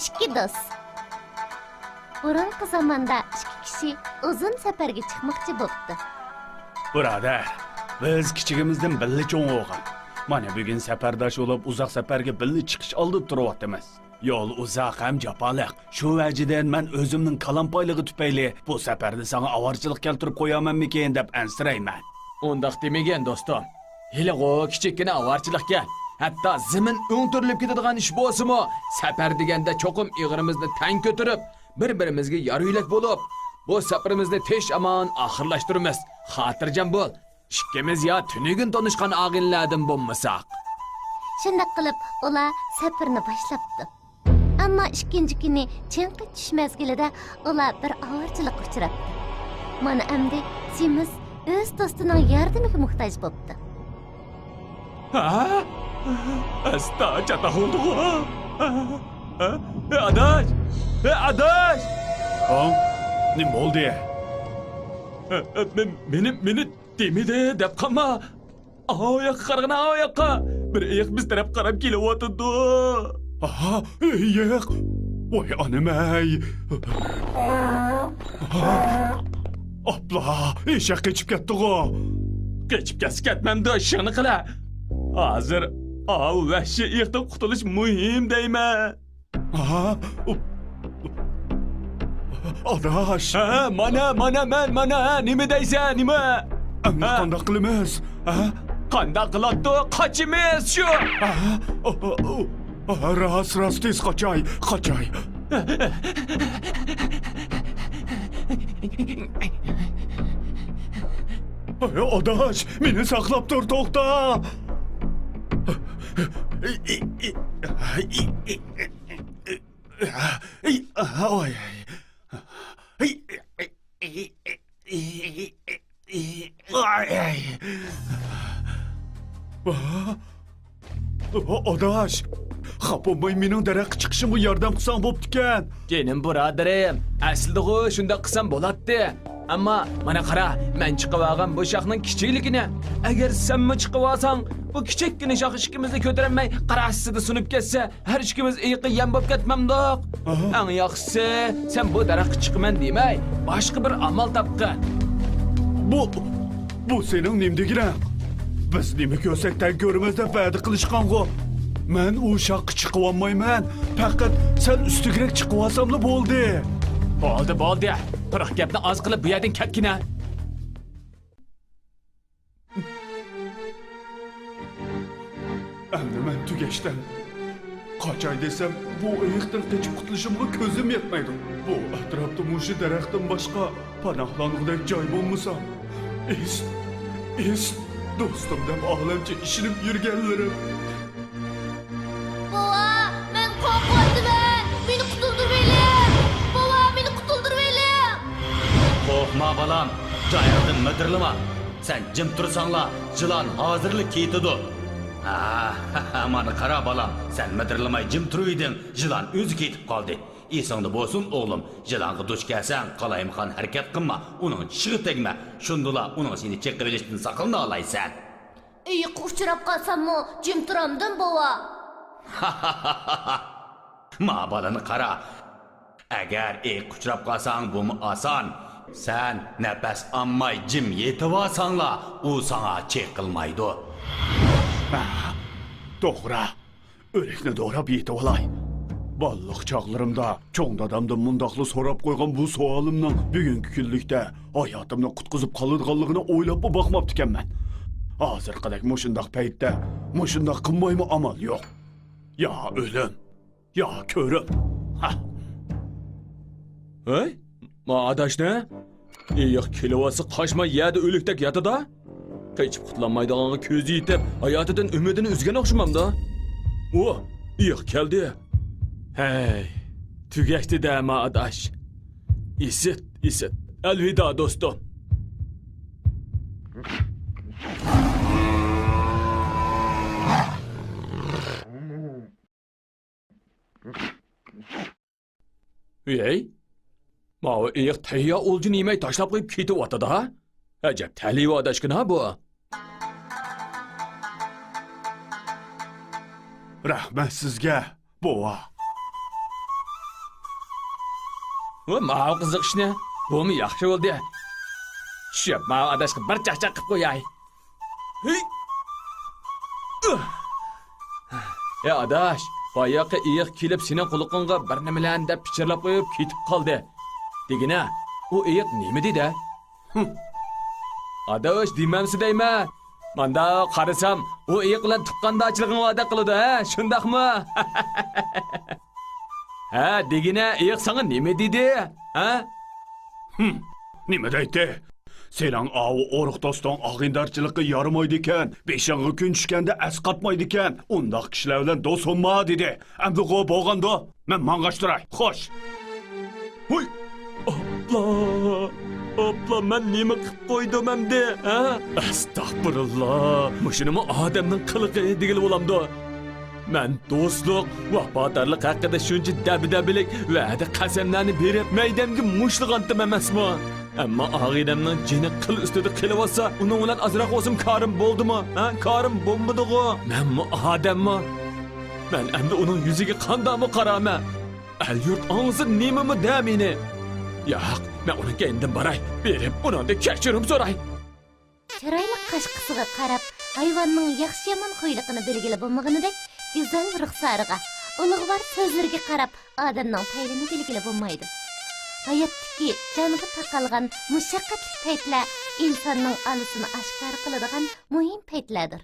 ikki do'st. Burungi zamonda ikki kishi uzun safarga chiqmoqchi bo'ldi. Birodar, biz kichigimizdan birga cho'ng o'g'an. Mana bugun safardosh bo'lib uzoq safarga birga chiqish oldi turyapmiz. Yo'l uzoq ham jafoliq. Shu vajidan men o'zimning qalampoyligi tufayli bu safarda sana avorchilik keltirib qo'yamanmikin deb ansirayman. Undaq demagan do'stim. Hiligo kichikkina avorchilikka, hatto zimin o'ngtirilib ketadigan ish bo'lsa-mu, safar deganda cho'qim ig'rimizni tang ko'tarib, bir-birimizga yaruylik bo'lib, bu safarimizni tez amon oxirlashtiramiz. Xotirjam bo'l. Ikkimiz ya tunigin tanishgan og'inlardan bo'lmasak. Shunday qilib, ular safarni boshlabdi. Ammo ikkinchi kuni chinqi tush mezgilida ular bir avorchilik uchrabdi. Mana endi Simiz o'z do'stining yordamiga muhtoj bo'ldi. Ha? Asta chata oldu. Adaş! Adaş! Ha? Ne oldu ya? Meni demidi deb qolma. Oyoq qarag'ina oyoqqa. Bir ayoq biz taraf qarab kelyapti. Aha, ayoq. Voy onam-ay. Abla, eshak kechib ketdi-ku. Kechib ketmamdi, shuni qila. Hozir vahshiy ayoqdan qutulish muhim deyman. Aha. Adaş. Ha, mana, nima deysan, nima? Endi qanday qilamiz? Ha? Qanday qiladi? Qochimiz shu. Ras tez qochay. Adaş, meni saqlab tur, to'xta. Oy. Adaş, xapolmay mening daraxt chiqishimga yordam qilsang bo'pti-kan. Jenim birodarim, aslida shunday qilsam bo'ladi. Ammo mana qara, men chiqib olgan bu shoxning kichikligini. Agar senmi chiqib olsang, bu kichikkina shox ikkimizni ko'tarolmay qarashsida sunib ketsa, har ikkimiz iyiqi yam bo'lib ketmamdoq. Eng yaxshisi, sen bu daraxtga chiqman demay, boshqa bir amal topqin. Bu sening nimdigina? Biz nima ko'rsakdan ko'rmizda va'da qilishgan-ku. Men u shoqqa chiqib olmayman. Faqat sen ustigirak chiqib olsamla bo'ldi. Bo'ldi. Biroq gapni oz qilib bu yerdan ketgina. Endi men tugashdan qochay desam, bu ayiqdan qochib qutulishimga ko'zim yetmaydi. Bu atrofda mushi daraxtdan boshqa panohlangudak joy bo'lmasa, es do'stim deb olamcha ishinib yurganlarim. Bova, men qo'rqyapman. Meni qutuldiringlar. Bova, meni qutuldiringlar. Qo'rqma balam, joyingdan midirlama. Sen jim tursangla, jilan hozirlik ketidi. Mana qara balam, sen midirlamay jim turuyding, jilan o'zi ketib qoldi. Esingda bo'lsin o'g'lim, jilonga duch kelsang, qalayimxon harakat qilma, uning tishiga tegma. Shundala uning seni cheqib olishdan saqlana olaysan. Iyiq uchrab qolsam-mu, jim turamdim, bova. Ma balani qara. Agar uchrab qolsang, bu oson. Sen nafas olmay jim yetib olsangla, u sana cheqilmaydi. To'g'ri. O'likni doğrab yetib olay. Balliq chog'larimda cho'ng dadamdan mundoqli so'rab qo'ygan bu savolimning bugungi kunlikda hayotimni qutqizib qoladiganligini o'ylab boqmabdi-kanman. Hozirgidek mushundoq paytda mushundoq qilmaymi amal yo'q. Ya o'lim, ya ko'rim. Hey? Ma adashni? Iyiq kilovosi qochma yerda o'likdek yotadi. Qechib qutlanmaydiganga ko'zi yetib, hayotidan umidini uzgan o'xshamamda. Iyiq keldi. Hey, tugashdi-da ma adash. Isit. Elvida do'stim. Ey? Mao iyiq tayyor o'ljini yemay tashlab qo'yib ketyapti-da. Ajab taliv adashgina bu. Rahmat sizga, bova. Mao qiziq ishni. Bumi yaxshi bo'ldi. Tushib, mao adashqa bir chaqchaq qilib qo'yay. Hey! Ya adash, boyoqi iyiq kelib sening quluqingga bir nimalarni deb pichirlab qo'yib ketib qoldi. Degina, u iyiq nima dedi? Adash demamsi deyman. Manda qarasam, u iyiq bilan tuqqandochiligini va'da qiladi, ha? Shundaqmi? Ha, degina iyiq senga nima dedi? Ha? Nima deydi? Sening avu o'riq doston og'indarchilikqa yaramaydi ekan, beshinga kun tushganda asqatmaydi ekan. Undaq kishilar bilan do'st bo'lma dedi. Endi qo'y bo'lganda, men mang'ashtiray. Xo'sh. Hoy! Opla, men nima qilib qo'ydim endi, ha? Astag'firulloh. Mushinimi odamning qiliqi degil bo'lamdi. Men do'stlik, vafodorlik haqida shuncha dabdabilik va qasamlarni berib maydamga mushlig'antim emasmi? Ammo og'inamning jini qil ustida qilib olsa, uning bilan azroq o'sim korim bo'ldimi? Ha, korim bo'lmadi-ku. Menmi odammi? Men endi uning yuziga qandoqmi qaraman? Al-yurt o'ngzi nimami damini? Yo'q, men uni kendim baray, berib undan kechirim so'ray. Chiroyli qashqisiga qarab, hayvonning yaxshi yomon xuyliqini belgilab bo'lmaganidek, go'zal ruxsariga, ulug'vor so'zlariga qarab, odamning fe'lini belgilab bo'lmaydi. Hayotdagi jonga taqalgan mushaqqatli paytlar insonning olisini oshkor qiladigan muhim paytlardir.